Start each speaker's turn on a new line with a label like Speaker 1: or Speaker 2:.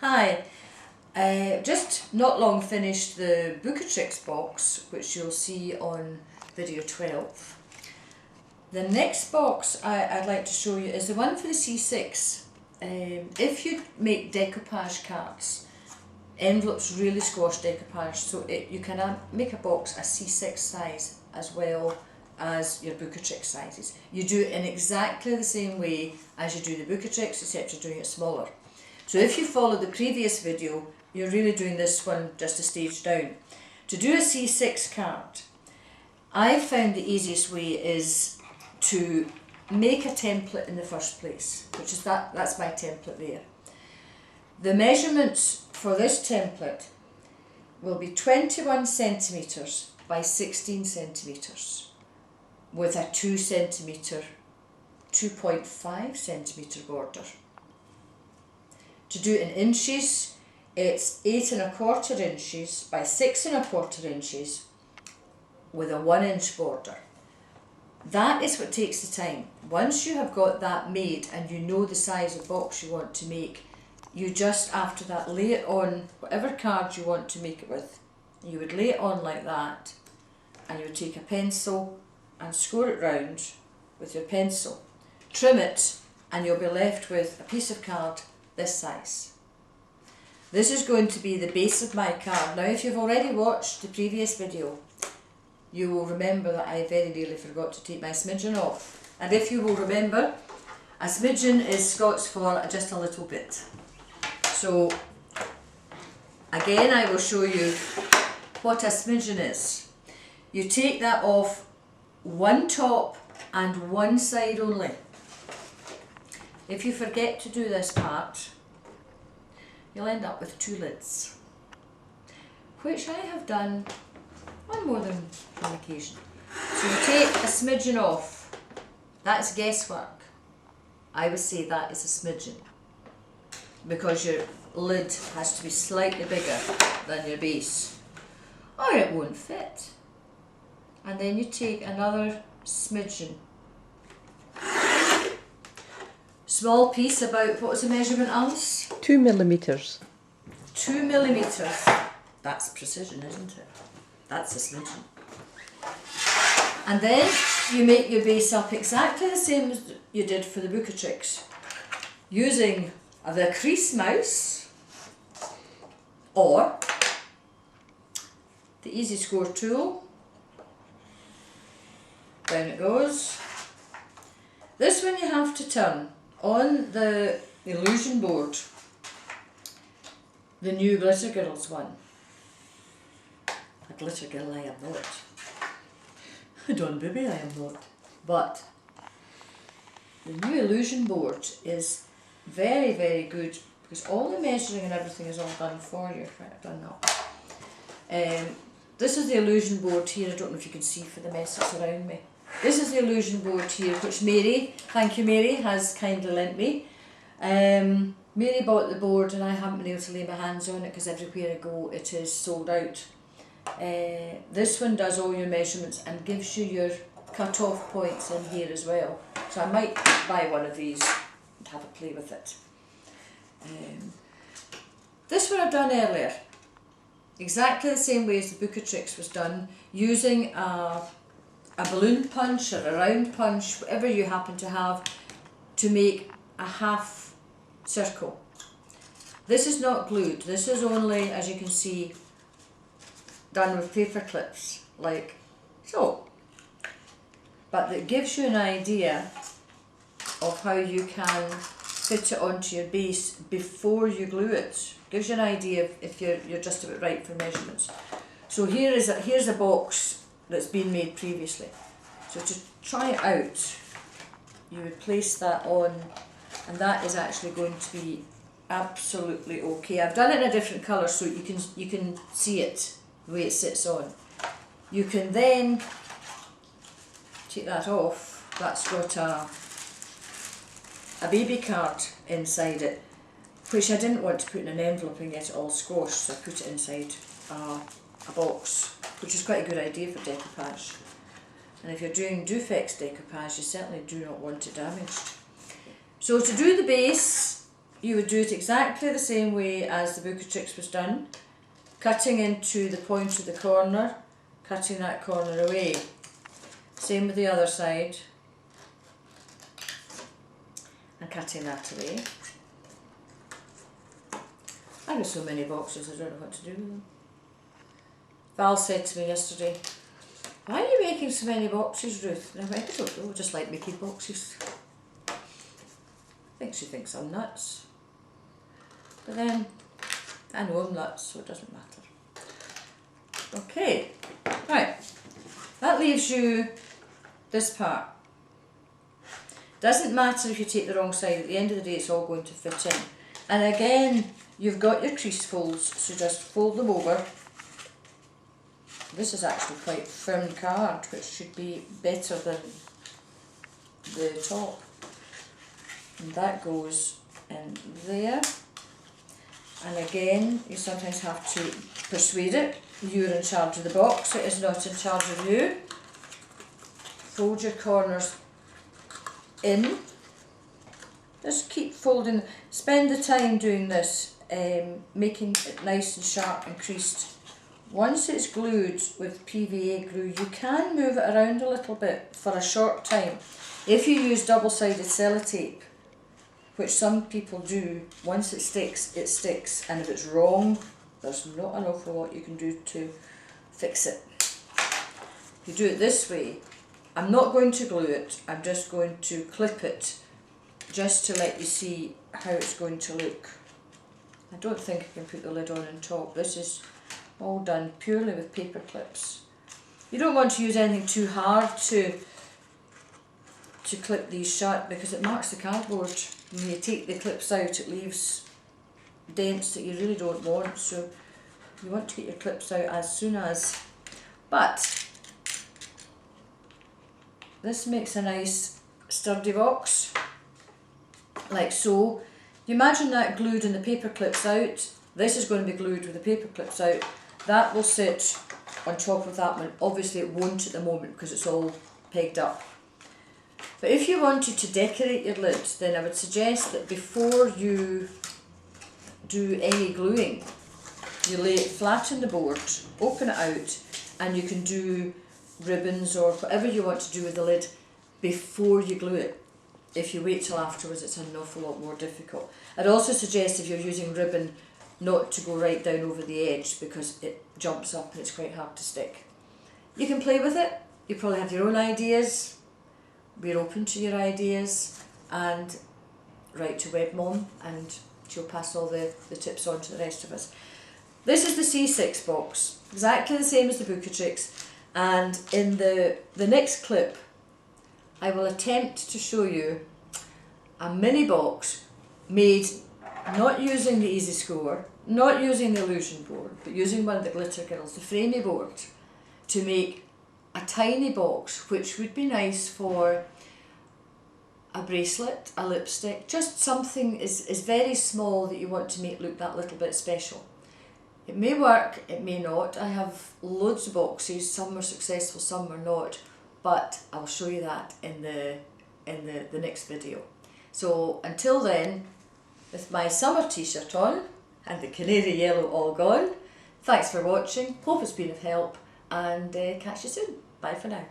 Speaker 1: Hi, just not long finished the Book-A-Tricks box, which you'll see on video 12. The next box I'd like to show you is the one for the C6. If you make decoupage cards, envelopes really squash decoupage, so you can make a box a C6 size as well as your Book-A-Tricks sizes. You do it in exactly the same way as you do the Book-A-Tricks, except you're doing it smaller. So if you follow the previous video, you're really doing this one just a stage down. To do a C6 card, I found the easiest way is to make a template in the first place, which is that's my template there. The measurements for this template will be 21 centimetres by 16 centimetres with a 2.5 centimetre border. To do it in inches, it's 8 1/4 inches by 6 1/4 inches with a 1 inch border. That is what takes the time. Once you have got that made and you know the size of box you want to make, you just after that lay it on whatever card you want to make it with. You would lay it on like that, and you would take a pencil and score it round with your pencil. Trim it, and you'll be left with a piece of card this size. This is going to be the base of my card. Now if you've already watched the previous video, you will remember that I very nearly forgot to take my smidgen off. And if you will remember, a smidgen is Scots for just a little bit. So again I will show you what a smidgen is. You take that off one top and one side only. If you forget to do this part, you'll end up with two lids, which I have done on more than one occasion. So you take a smidgen off. That's guesswork. I would say that is a smidgen, because your lid has to be slightly bigger than your base, or it won't fit. And then you take another smidgen. Small piece, about, what was the measurement, Alice?
Speaker 2: 2 millimetres.
Speaker 1: 2 millimetres. That's precision, isn't it? That's a smidgen. And then you make your base up exactly the same as you did for the Book-A-Tricks, using the crease mouse or the Easy Score tool. Down it goes. This one you have to turn on the illusion board, the new Glitter Girls one. A glitter girl I am not. Don Bibby I am not. But the new illusion board is very, very good, because all the measuring and everything is all done for you. Right, I've done that. This is the illusion board here. I don't know if you can see for the mess that's around me. This is the illusion board here, which Mary, thank you Mary, has kindly lent me. Mary bought the board and I haven't been able to lay my hands on it because everywhere I go it is sold out. This one does all your measurements and gives you your cut-off points in here as well. So I might buy one of these and have a play with it. This one I've done earlier, exactly the same way as the Book-A-Tricks was done, using a balloon punch or a round punch, whatever you happen to have, to make a half circle. This is not glued, this is only, as you can see, done with paper clips, like so. But it gives you an idea of how you can fit it onto your base before you glue it. Gives you an idea if you're just about right for measurements. So here's a box that's been made previously. So to try it out, you would place that on, and that is actually going to be absolutely okay. I've done it in a different colour so you can see it the way it sits on. You can then take that off. That's got a baby card inside it, which I didn't want to put in an envelope and get it all squashed, so I put it inside a box, which is quite a good idea for decoupage. And if you're doing Dufex decoupage, you certainly do not want it damaged. So to do the base, you would do it exactly the same way as the Book of Tricks was done, cutting into the point of the corner, cutting that corner away. Same with the other side, and cutting that away. I got so many boxes, I don't know what to do with them. Val said to me yesterday, "Why are you making so many boxes, Ruth?" And I went, "I don't know, I just like making boxes." I think she thinks I'm nuts. But then, I know I'm nuts, so it doesn't matter. Okay, right. That leaves you this part. Doesn't matter if you take the wrong side, at the end of the day it's all going to fit in. And again, you've got your crease folds, so just fold them over. This is actually quite firm card, which should be better than the top. And that goes in there. And again, you sometimes have to persuade it. You're in charge of the box, it is not in charge of you. Fold your corners in. Just keep folding. Spend the time doing this, making it nice and sharp and creased. Once it's glued with PVA glue, you can move it around a little bit for a short time. If you use double-sided sellotape, which some people do, once it sticks, it sticks. And if it's wrong, there's not an awful lot you can do to fix it. If you do it this way, I'm not going to glue it, I'm just going to clip it just to let you see how it's going to look. I don't think I can put the lid on top. This is all done purely with paper clips. You don't want to use anything too hard to clip these shut, because it marks the cardboard. When you take the clips out, it leaves dents that you really don't want, so you want to get your clips out as soon as. But this makes a nice sturdy box, like so. You imagine that glued and the paper clips out. This is going to be glued with the paper clips out. That will sit on top of that one. Obviously it won't at the moment because it's all pegged up. But if you wanted to decorate your lid, then I would suggest that before you do any gluing, you lay it flat on the board, open it out, and you can do ribbons or whatever you want to do with the lid before you glue it. If you wait till afterwards, it's an awful lot more difficult. I'd also suggest, if you're using ribbon, not to go right down over the edge, because it jumps up and it's quite hard to stick. You can play with it, you probably have your own ideas. We're open to your ideas, and write to Webmom and she'll pass all the tips on to the rest of us. This is the C6 box, exactly the same as the Book of Tricks, and in the next clip I will attempt to show you a mini box made not using the Easy Score, not using the illusion board, but using one of the Glitter Girls, the framey board, to make a tiny box which would be nice for a bracelet, a lipstick, just something is very small that you want to make look that little bit special. It may work, it may not. I have loads of boxes, some are successful, some are not, but I'll show you that in the next video. So until then, with my summer t-shirt on and the canary yellow all gone, thanks for watching, hope it's been of help, and catch you soon. Bye for now.